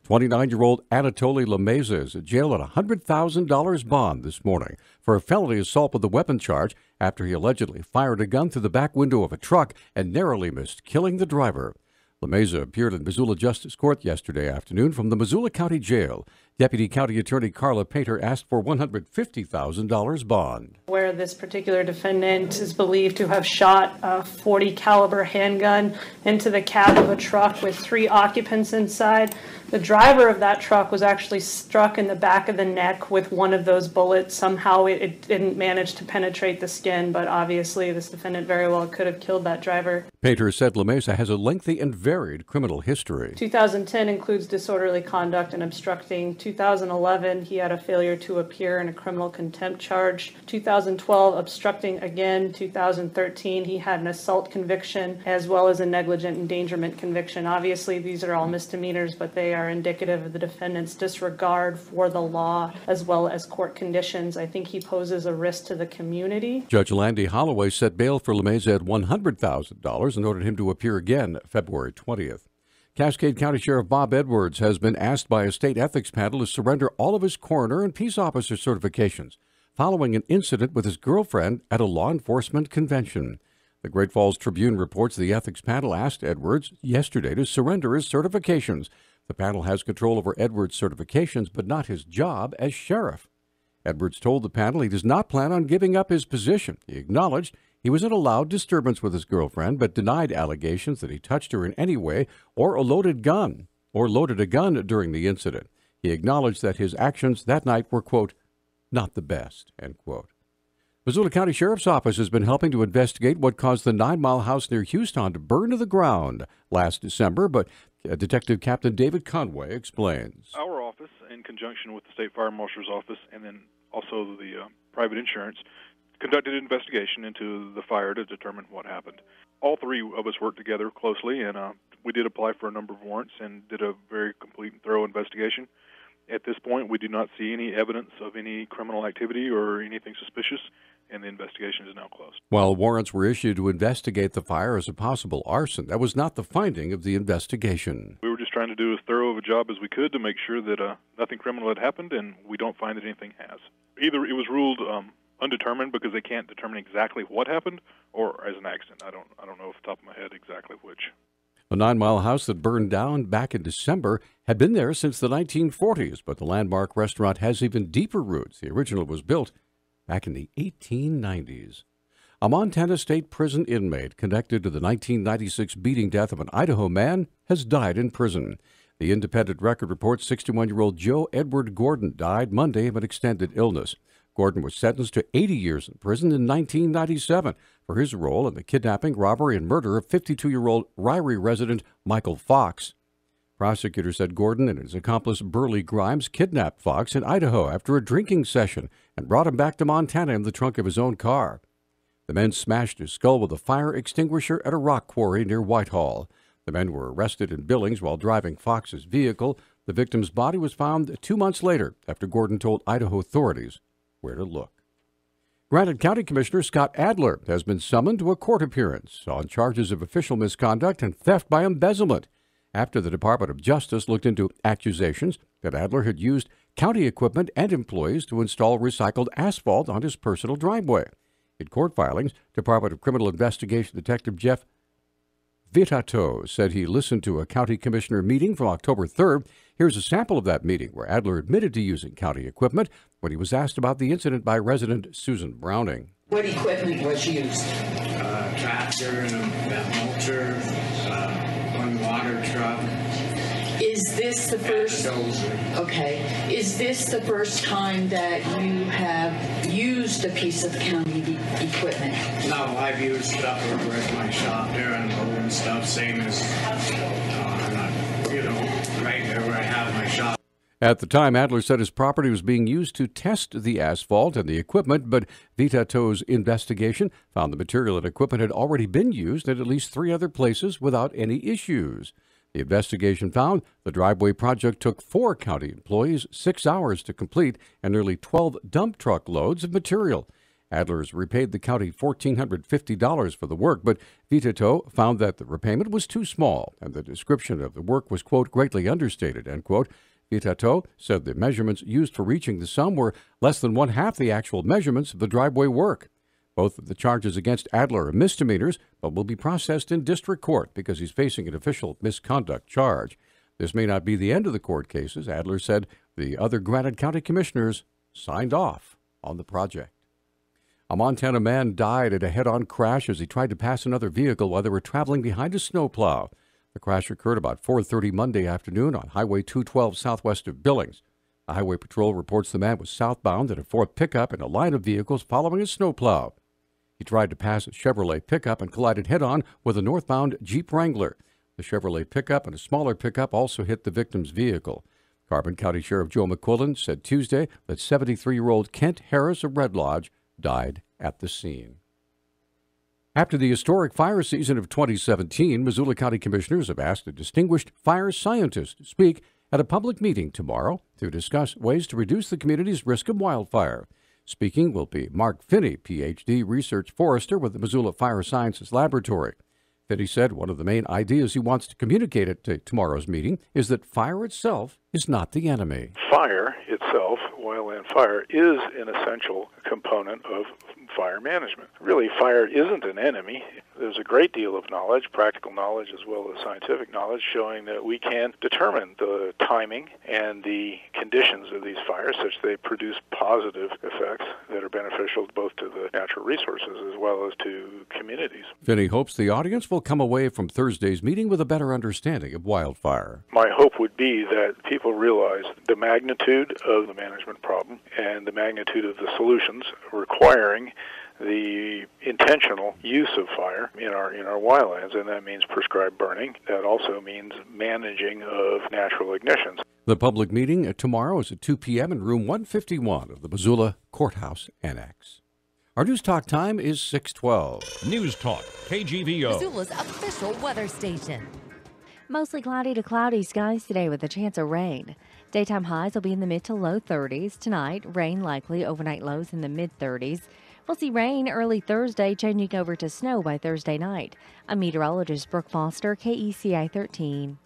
29-year-old Anatole Lamesa is in jail on a $100,000 bond this morning for a felony assault with a weapon charge after he allegedly fired a gun through the back window of a truck and narrowly missed killing the driver. Lamesa appeared in Missoula Justice Court yesterday afternoon from the Missoula County Jail. Deputy County Attorney Carla Painter asked for $150,000 bond. Where this particular defendant is believed to have shot a .40 caliber handgun into the cab of a truck with 3 occupants inside. The driver of that truck was actually struck in the back of the neck with one of those bullets. Somehow it didn't manage to penetrate the skin, but obviously this defendant very well could have killed that driver. Painter said Lamesa has a lengthy and varied criminal history. 2010 includes disorderly conduct and obstructing. 2011, he had a failure to appear in a criminal contempt charge. 2012, obstructing again. 2013, he had an assault conviction as well as a negligent endangerment conviction. Obviously, these are all misdemeanors, but they are indicative of the defendant's disregard for the law as well as court conditions. I think he poses a risk to the community. Judge Landy Holloway set bail for Lamesa at $100,000 and ordered him to appear again February 20th. Cascade County Sheriff Bob Edwards has been asked by a state ethics panel to surrender all of his coroner and peace officer certifications following an incident with his girlfriend at a law enforcement convention. The Great Falls Tribune reports the ethics panel asked Edwards yesterday to surrender his certifications. The panel has control over Edwards' certifications, but not his job as sheriff. Edwards told the panel he does not plan on giving up his position. He acknowledged he was in a loud disturbance with his girlfriend, but denied allegations that he touched her in any way or loaded a gun during the incident. He acknowledged that his actions that night were, quote, not the best, end quote. Missoula County Sheriff's Office has been helping to investigate what caused the 9 Mile house near Houston to burn to the ground last December, but Detective Captain David Conway explains. Our office, in conjunction with the State Fire Marshal's office and then also the private insurance, conducted an investigation into the fire to determine what happened. All 3 of us worked together closely, and we did apply for a number of warrants and did a very complete and thorough investigation. At this point, we do not see any evidence of any criminal activity or anything suspicious, and the investigation is now closed. While warrants were issued to investigate the fire as a possible arson, that was not the finding of the investigation. We were just trying to do as thorough of a job as we could to make sure that nothing criminal had happened, and we don't find that anything has. Either it was ruled undetermined because they can't determine exactly what happened, or as an accident. I don't know off the top of my head exactly which. The 9 Mile house that burned down back in December had been there since the 1940s, but the landmark restaurant has even deeper roots. The original was built back in the 1890s. A Montana State Prison inmate connected to the 1996 beating death of an Idaho man has died in prison. The Independent Record reports 61-year-old Joe Edward Gordon died Monday of an extended illness. Gordon was sentenced to 80 years in prison in 1997 for his role in the kidnapping, robbery, and murder of 52-year-old Ryrie resident Michael Fox. Prosecutors said Gordon and his accomplice Burley Grimes kidnapped Fox in Idaho after a drinking session and brought him back to Montana in the trunk of his own car. The men smashed his skull with a fire extinguisher at a rock quarry near Whitehall. The men were arrested in Billings while driving Fox's vehicle. The victim's body was found 2 months later after Gordon told Idaho authorities where to look. Granite County Commissioner Scott Adler has been summoned to a court appearance on charges of official misconduct and theft by embezzlement after the Department of Justice looked into accusations that Adler had used county equipment and employees to install recycled asphalt on his personal driveway. In court filings, Department of Criminal Investigation Detective Jeff Vitato said he listened to a county commissioner meeting from October 3rd. Here's a sample of that meeting where Adler admitted to using county equipment when he was asked about the incident by resident Susan Browning. What equipment was used? Tractor and a mulcher, one water truck. Is this the first? Okay. Is this the first time that you have used a piece of county equipment? No, I've used stuff over at my shop there and loading stuff, same as, right there where I have my shop. At the time, Adler said his property was being used to test the asphalt and the equipment, but Vitato's investigation found the material and equipment had already been used at least 3 other places without any issues. The investigation found the driveway project took 4 county employees 6 hours to complete and nearly 12 dump truck loads of material. Adler has repaid the county $1,450 for the work, but Vitato found that the repayment was too small and the description of the work was, quote, greatly understated, end quote. Vitato said the measurements used for reaching the sum were less than one-half the actual measurements of the driveway work. Both of the charges against Adler are misdemeanors, but will be processed in district court because he's facing an official misconduct charge. This may not be the end of the court cases. Adler said the other Granite County commissioners signed off on the project. A Montana man died at a head-on crash as he tried to pass another vehicle while they were traveling behind a snowplow. The crash occurred about 4:30 Monday afternoon on Highway 212 southwest of Billings. The Highway Patrol reports the man was southbound in a Ford pickup in a line of vehicles following a snowplow. He tried to pass a Chevrolet pickup and collided head-on with a northbound Jeep Wrangler. The Chevrolet pickup and a smaller pickup also hit the victim's vehicle. Carbon County Sheriff Joe McQuillan said Tuesday that 73-year-old Kent Harris of Red Lodge died at the scene. After the historic fire season of 2017, Missoula County Commissioners have asked a distinguished fire scientist to speak at a public meeting tomorrow to discuss ways to reduce the community's risk of wildfire. Speaking will be Mark Finney, Ph.D., research forester with the Missoula Fire Sciences Laboratory. Finney said one of the main ideas he wants to communicate at tomorrow's meeting is that fire itself is not the enemy. Fire itself, wildland fire, is an essential component of fire management. Really, fire isn't an enemy. There's a great deal of knowledge, practical knowledge as well as scientific knowledge, showing that we can determine the timing and the conditions of these fires such they produce positive effects that are beneficial both to the natural resources as well as to communities. Finney hopes the audience will come away from Thursday's meeting with a better understanding of wildfire. My hope would be that people realize the magnitude of the management problem and the magnitude of the solutions requiring the intentional use of fire in our wildlands, and that means prescribed burning. That also means managing of natural ignitions. The public meeting tomorrow is at 2 p.m. in room 151 of the Missoula Courthouse Annex. Our News Talk time is 6:12. Newstalk, KGVO. Missoula's official weather station. Mostly cloudy to cloudy skies today with a chance of rain. Daytime highs will be in the mid to low 30s. Tonight, rain likely, overnight lows in the mid 30s. We'll see rain early Thursday, changing over to snow by Thursday night. I'm meteorologist Brooke Foster, KECI 13.